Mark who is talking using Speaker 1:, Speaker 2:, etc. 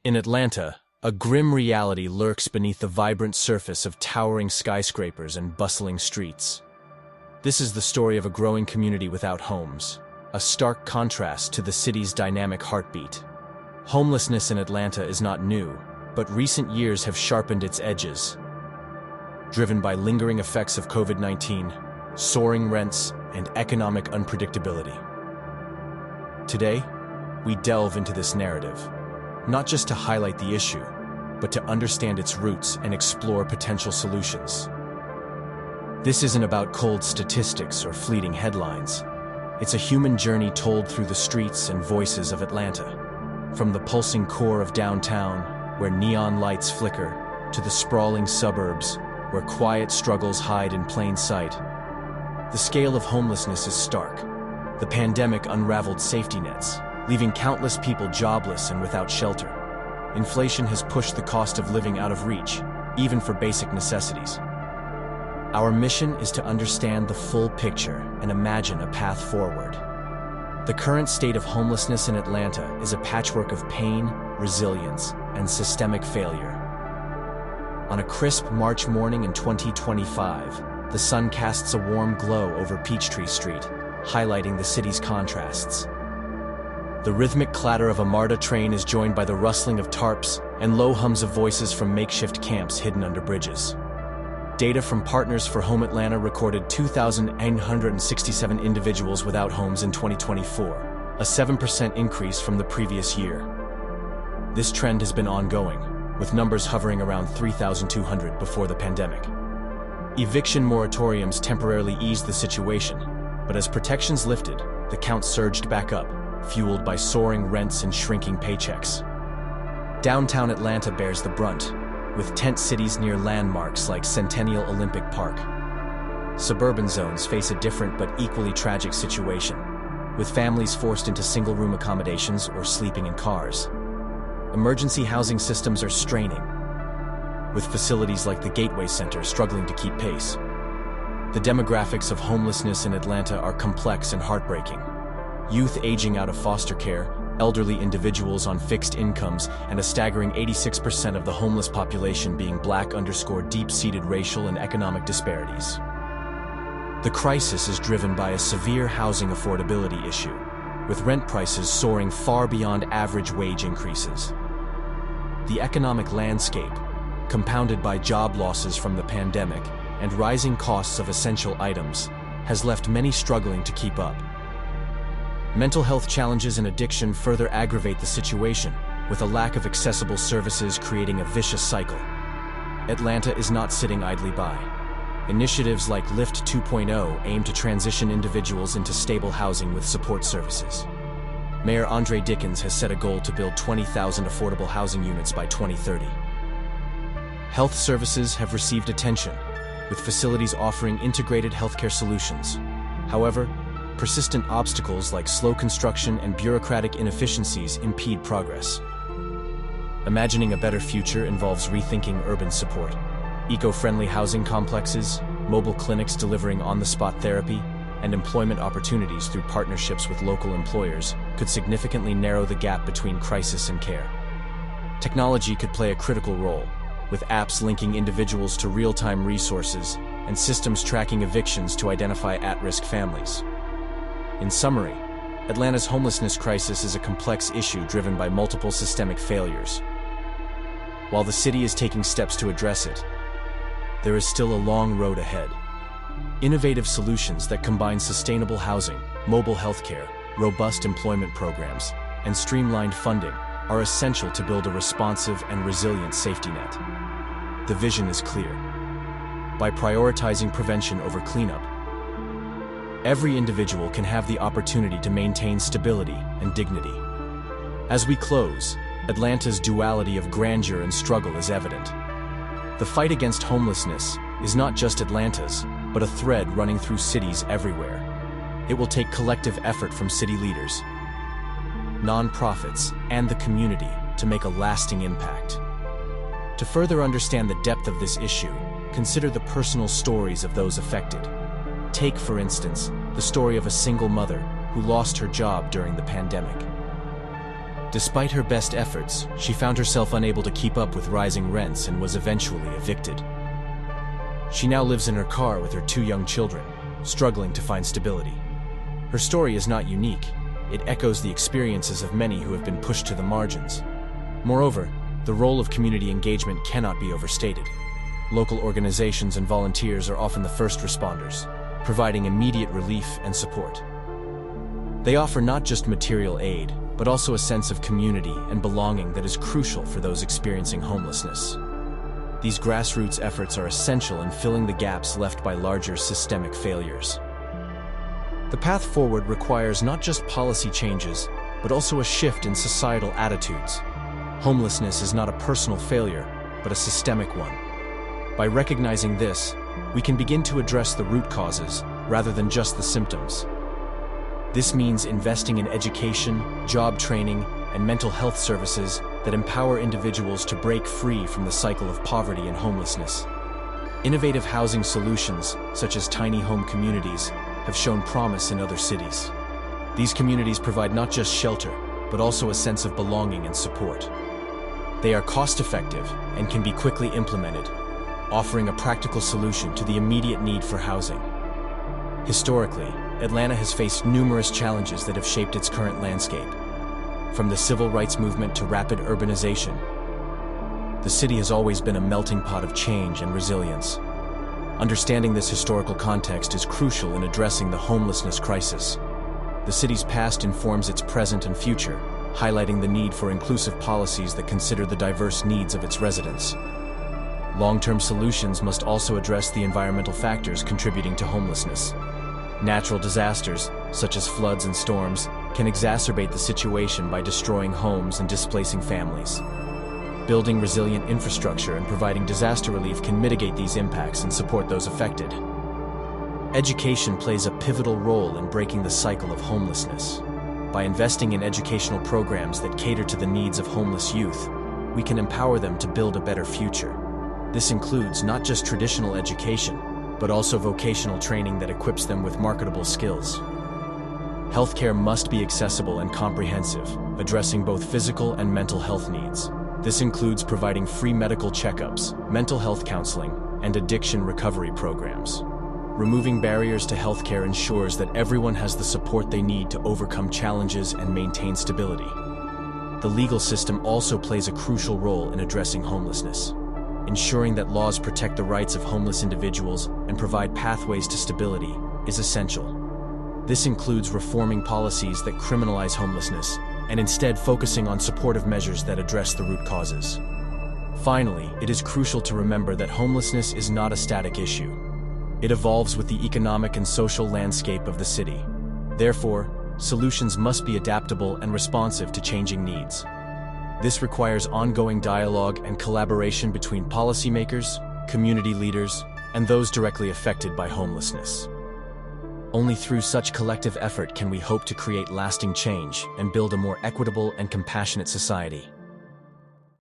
Speaker 1: In Atlanta, a grim reality lurks beneath the vibrant surface of towering skyscrapers and bustling streets. This is the story of a growing community without homes, a stark contrast to the city's dynamic heartbeat. Homelessness in Atlanta is not new, but recent years have sharpened its edges. Driven by lingering effects of COVID-19, soaring rents, and economic unpredictability. Today, we delve into this narrative, not just to highlight the issue, but to understand its roots and explore potential solutions. This isn't about cold statistics or fleeting headlines. It's a human journey told through the streets and voices of Atlanta. From the pulsing core of downtown, where neon lights flicker, to the sprawling suburbs, where quiet struggles hide in plain sight. The scale of homelessness is stark. The pandemic unraveled safety nets, leaving countless people jobless and without shelter. Inflation has pushed the cost of living out of reach, even for basic necessities. Our mission is to understand the full picture and imagine a path forward. The current state of homelessness in Atlanta is a patchwork of pain, resilience, and systemic failure. On a crisp March morning in 2025, the sun casts a warm glow over Peachtree Street, highlighting the city's contrasts. The rhythmic clatter of a MARTA train is joined by the rustling of tarps and low hums of voices from makeshift camps hidden under bridges. Data from Partners for Home Atlanta recorded 2,967 individuals without homes in 2024, a 7% increase from the previous year. This trend has been ongoing, with numbers hovering around 3,200 before the pandemic. Eviction moratoriums temporarily eased the situation, but as protections lifted, the count surged back up, fueled by soaring rents and shrinking paychecks. Downtown Atlanta bears the brunt, with tent cities near landmarks like Centennial Olympic Park. Suburban zones face a different but equally tragic situation, with families forced into single-room accommodations or sleeping in cars. Emergency housing systems are straining, with facilities like the Gateway Center struggling to keep pace. The demographics of homelessness in Atlanta are complex and heartbreaking. Youth aging out of foster care, elderly individuals on fixed incomes, and a staggering 86% of the homeless population being Black underscore deep-seated racial and economic disparities. The crisis is driven by a severe housing affordability issue, with rent prices soaring far beyond average wage increases. The economic landscape, compounded by job losses from the pandemic and rising costs of essential items, has left many struggling to keep up. Mental health challenges and addiction further aggravate the situation, with a lack of accessible services creating a vicious cycle. Atlanta is not sitting idly by. Initiatives like Lift 2.0 aim to transition individuals into stable housing with support services. Mayor Andre Dickens has set a goal to build 20,000 affordable housing units by 2030. Health services have received attention, with facilities offering integrated healthcare solutions. However, persistent obstacles like slow construction and bureaucratic inefficiencies impede progress. Imagining a better future involves rethinking urban support. Eco-friendly housing complexes, mobile clinics delivering on-the-spot therapy, and employment opportunities through partnerships with local employers could significantly narrow the gap between crisis and care. Technology could play a critical role, with apps linking individuals to real-time resources and systems tracking evictions to identify at-risk families. In summary, Atlanta's homelessness crisis is a complex issue driven by multiple systemic failures. While the city is taking steps to address it, there is still a long road ahead. Innovative solutions that combine sustainable housing, mobile healthcare, robust employment programs, and streamlined funding are essential to build a responsive and resilient safety net. The vision is clear. By prioritizing prevention over cleanup, every individual can have the opportunity to maintain stability and dignity. As we close, Atlanta's duality of grandeur and struggle is evident. The fight against homelessness is not just Atlanta's, but a thread running through cities everywhere. It will take collective effort from city leaders, nonprofits, and the community to make a lasting impact. To further understand the depth of this issue, consider the personal stories of those affected. Take, for instance, the story of a single mother who lost her job during the pandemic. Despite her best efforts, she found herself unable to keep up with rising rents and was eventually evicted. She now lives in her car with her 2 young children, struggling to find stability. Her story is not unique. It echoes the experiences of many who have been pushed to the margins. Moreover, the role of community engagement cannot be overstated. Local organizations and volunteers are often the first responders, providing immediate relief and support. They offer not just material aid, but also a sense of community and belonging that is crucial for those experiencing homelessness. These grassroots efforts are essential in filling the gaps left by larger systemic failures. The path forward requires not just policy changes, but also a shift in societal attitudes. Homelessness is not a personal failure, but a systemic one. By recognizing this, we can begin to address the root causes rather than just the symptoms. This means investing in education, job training, and mental health services that empower individuals to break free from the cycle of poverty and homelessness. Innovative housing solutions, such as tiny home communities, have shown promise in other cities. These communities provide not just shelter, but also a sense of belonging and support. They are cost-effective and can be quickly implemented, offering a practical solution to the immediate need for housing. Historically, Atlanta has faced numerous challenges that have shaped its current landscape. From the civil rights movement to rapid urbanization, the city has always been a melting pot of change and resilience. Understanding this historical context is crucial in addressing the homelessness crisis. The city's past informs its present and future, highlighting the need for inclusive policies that consider the diverse needs of its residents. Long-term solutions must also address the environmental factors contributing to homelessness. Natural disasters, such as floods and storms, can exacerbate the situation by destroying homes and displacing families. Building resilient infrastructure and providing disaster relief can mitigate these impacts and support those affected. Education plays a pivotal role in breaking the cycle of homelessness. By investing in educational programs that cater to the needs of homeless youth, we can empower them to build a better future. This includes not just traditional education, but also vocational training that equips them with marketable skills. Healthcare must be accessible and comprehensive, addressing both physical and mental health needs. This includes providing free medical checkups, mental health counseling, and addiction recovery programs. Removing barriers to healthcare ensures that everyone has the support they need to overcome challenges and maintain stability. The legal system also plays a crucial role in addressing homelessness. Ensuring that laws protect the rights of homeless individuals and provide pathways to stability is essential. This includes reforming policies that criminalize homelessness and instead focusing on supportive measures that address the root causes. Finally, it is crucial to remember that homelessness is not a static issue. It evolves with the economic and social landscape of the city. Therefore, solutions must be adaptable and responsive to changing needs. This requires ongoing dialogue and collaboration between policymakers, community leaders, and those directly affected by homelessness. Only through such collective effort can we hope to create lasting change and build a more equitable and compassionate society.